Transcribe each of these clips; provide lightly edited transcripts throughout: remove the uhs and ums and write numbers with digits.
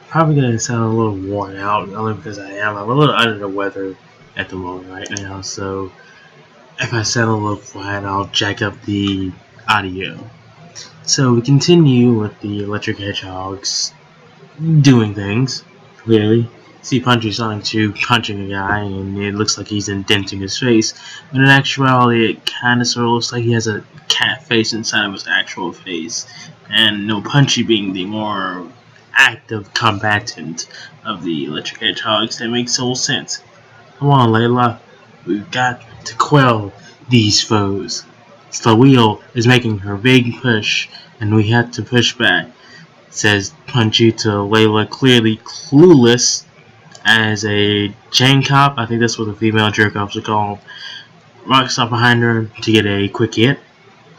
Probably gonna sound a little worn out, only because I am. I'm a little under the weather at the moment right now, so if I sound a little quiet, I'll jack up the audio. So we continue with the electric hedgehogs doing things. Clearly, see Sonichu punching a guy, and it looks like he's indenting his face. But in actuality, it kind of sort of looks like he has a cat face inside of his actual face. And no, Punchy being the more active combatant of the electric hedgehogs, that makes total sense. Come on, Layla, we've got to quell these foes. Slaweel is making her big push, and we have to push back, says Punchy to Layla, clearly clueless as a chain cop. I think that's what the female Jerkops are called. Rocks up behind her to get a quick hit.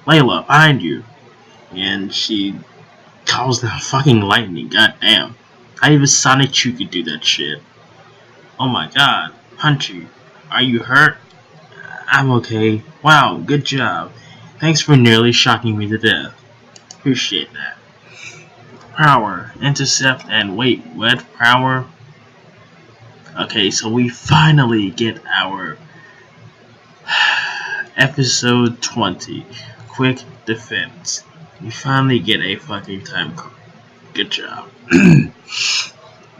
Layla, behind you. And she calls down fucking lightning, goddamn. Not even Sonichu could do that shit. Oh my god, Punchy, are you hurt? I'm okay. Wow, good job. Thanks for nearly shocking me to death. Appreciate that. Power, intercept, and wait, what? Power? Okay, so we finally get our episode 20, Quick Defense. We finally get a fucking time code. Good job. Yeah,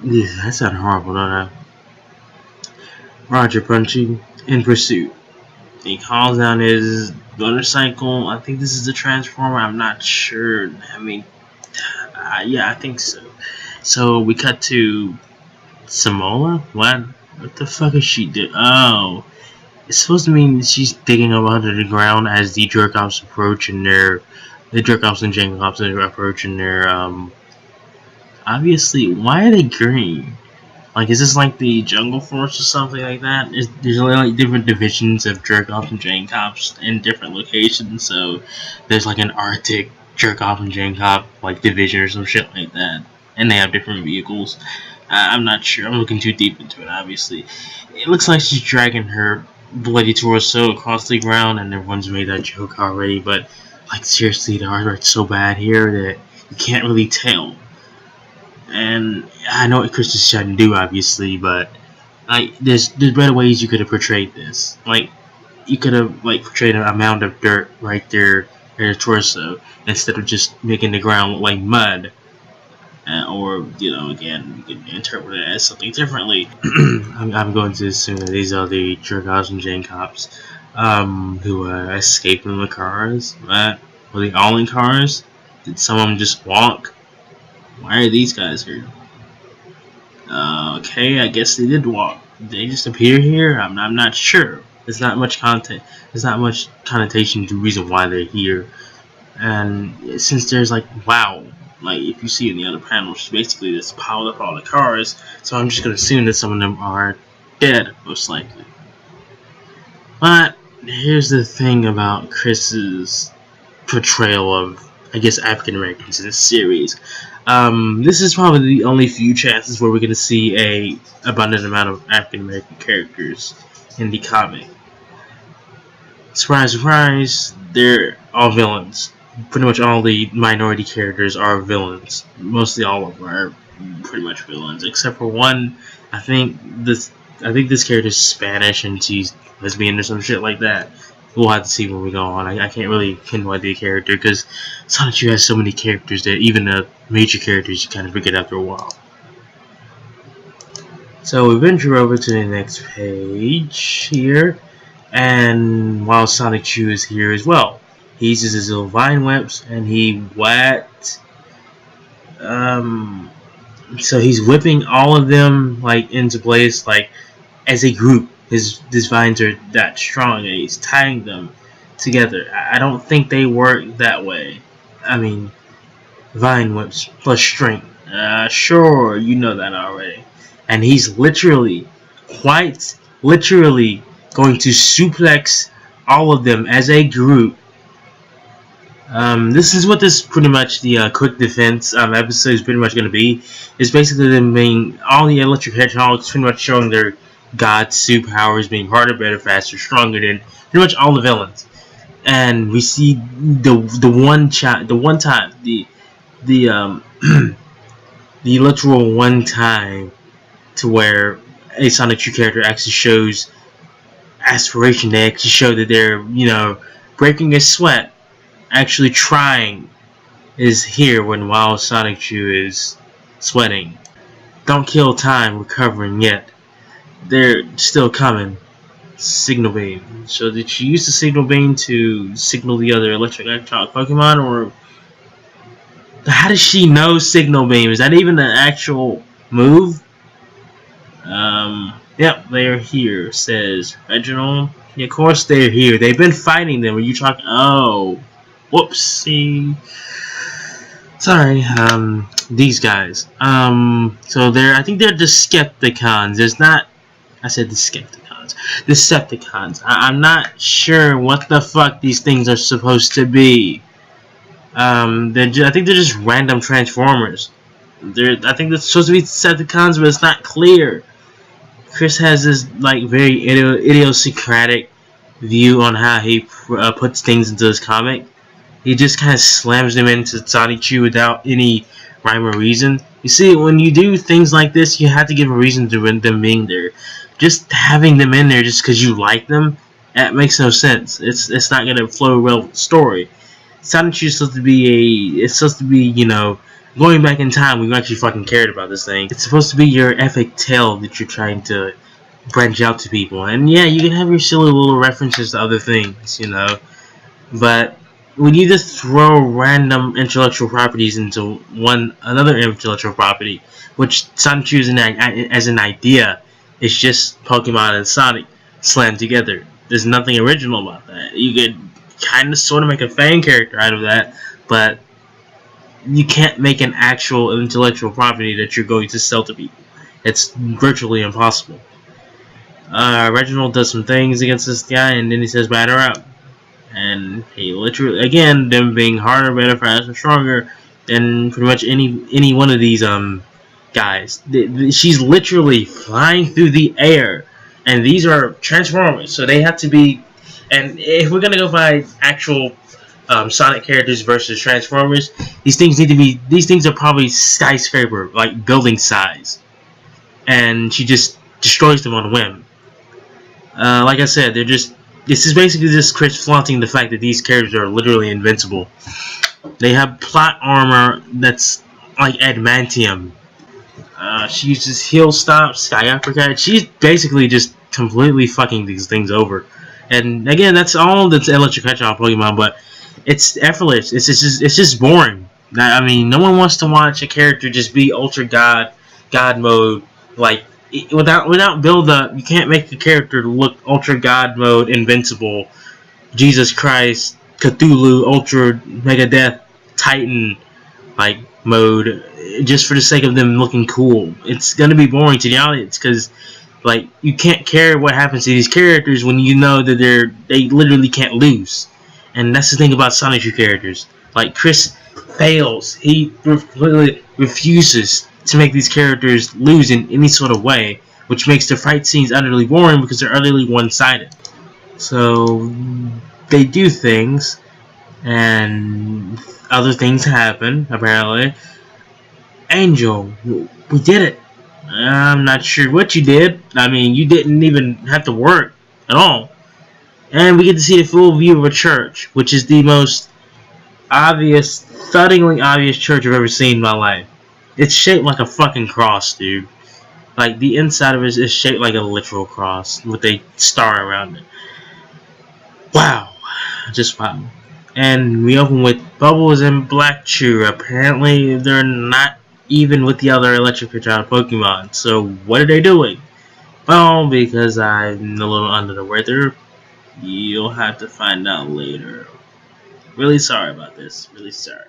that sounded horrible, don't I? Roger, Punchy, in pursuit. He calls down his motorcycle. I think this is a transformer. I'm not sure. I mean, yeah, I think so. So we cut to Samola? What the fuck is she doing? Oh, it's supposed to mean she's digging up under the ground as the Jerkops approach, and the Jerkops and Jerkops are approaching their, obviously, why are they green? Like, is this like the Jungle Force or something like that? There's like different divisions of Jerkops and Jerkops in different locations, so there's like an Arctic Jerkop and Jerkop like division or some shit like that, and they have different vehicles. I'm not sure. I'm looking too deep into it. Obviously, it looks like she's dragging her bloody torso across the ground, and everyone's made that joke already. But like, seriously, the art art's so bad here that you can't really tell. And I know what Chris is trying to do, obviously, but like, there's better ways you could have portrayed this. Like, you could have like portrayed a mound of dirt right there in her torso instead of just making the ground look like mud. Or, you know, again, you can interpret it as something differently. I'm going to assume that these are the Jerkops and Jerkops who escaped from the cars. Were they all in cars? Did some of them just walk? Why are these guys here? Okay, I guess they did walk. Did they just appear here? I'm not sure. There's not much content. There's not much connotation to the reason why they're here. And since there's like, wow, like if you see in the other panels, basically this piled up all the cars. So I'm just gonna assume that some of them are dead, most likely. But here's the thing about Chris's portrayal of, I guess, African Americans in this series. This is probably the only few chances where we're going to see a abundant amount of African American characters in the comic. Surprise, surprise, they're all villains. Pretty much all the minority characters are villains. Mostly all of them are pretty much villains, except for one. I think this character is Spanish and she's lesbian or some shit like that. We'll have to see when we go on. I can't really pinpoint the character because Sonichu has so many characters that even the major characters you kind of forget after a while. So we venture over to the next page here, and while Sonichu is here as well, he uses his little vine whips and he so he's whipping all of them like into place, like as a group. His vines are that strong and he's tying them together. I don't think they work that way. I mean, vine whips plus strength. Sure, you know that already. And he's quite literally, going to suplex all of them as a group. This is what this pretty much the quick defense episode is pretty much going to be. It's basically them being all the electric hedgehogs pretty much showing their God superpowers, being harder, better, faster, stronger than pretty much all the villains. And we see the one time the literal one time to where a Sonichu character actually shows aspiration. They actually show that they're, breaking a sweat, actually trying, is here when while Sonichu is sweating. Don't kill time recovering yet. They're still coming. Signal beam. So did she use the signal beam to signal the other electric Pokemon, or how does she know signal beam? Is that even an actual move? Yep, they're here, says Reginald. Yeah, of course they're here. They've been fighting them. Are you talking? Oh, whoopsie. Sorry, these guys. So I think they're Decepticons. There's not, I said Decepticons. Decepticons. I'm not sure what the fuck these things are supposed to be. I think they're just random Transformers. I think they're supposed to be Decepticons, but it's not clear. Chris has this like very idiosyncratic view on how he puts things into his comic. He just kind of slams them into Sonichu without any rhyme or reason. You see, when you do things like this, you have to give a reason to them being there. Just having them in there just because you like them, that makes no sense. It's not gonna flow well with the story. Sonichu is supposed to be going back in time when you actually fucking cared about this thing. It's supposed to be your epic tale that you're trying to branch out to people. And yeah, you can have your silly little references to other things, but when you just throw random intellectual properties into another intellectual property, which Sonichu as an idea, it's just Pokemon and Sonic slammed together. There's nothing original about that. You could kind of sort of make a fan character out of that, but you can't make an actual intellectual property that you're going to sell to people. It's virtually impossible. Reginald does some things against this guy, and then he says batter up. And he literally, again, them being harder, better, faster, stronger than pretty much any one of these guys. She's literally flying through the air, and these are Transformers, so they have to be. And if we're gonna go by actual Sonic characters versus Transformers, these things are probably skyscraper, like building size, and she just destroys them on a whim. Like I said, this is basically just Chris flaunting the fact that these characters are literally invincible. They have plot armor that's like adamantium. She uses heel stop, sky uppercut. She's basically just completely fucking these things over. And again, that's all that's electric Hedgehog Pokemon, but it's effortless. It's just boring. I mean, no one wants to watch a character just be ultra god mode, like without build up. You can't make the character look ultra god mode, invincible, Jesus Christ, Cthulhu, ultra mega death, Titan like mode, just for the sake of them looking cool. It's gonna be boring to the audience because like you can't care what happens to these characters when you know that they literally can't lose. And that's the thing about Sonichu characters. Like Chris fails. He completely refuses to make these characters lose in any sort of way, which makes the fight scenes utterly boring because they're utterly one-sided. So they do things, and other things happen, apparently. Angel, we did it. I'm not sure what you did. I mean, you didn't even have to work at all. And we get to see the full view of a church, which is the most obvious, thuddingly obvious church I've ever seen in my life. It's shaped like a fucking cross, dude. Like, the inside of it is shaped like a literal cross with a star around it. Wow. Just wow. And we open with Bubbles and Blackchu. Apparently, they're not even with the other electric Pokemon. So, what are they doing? Well, because I'm a little under the weather, you'll have to find out later. Really sorry about this. Really sorry.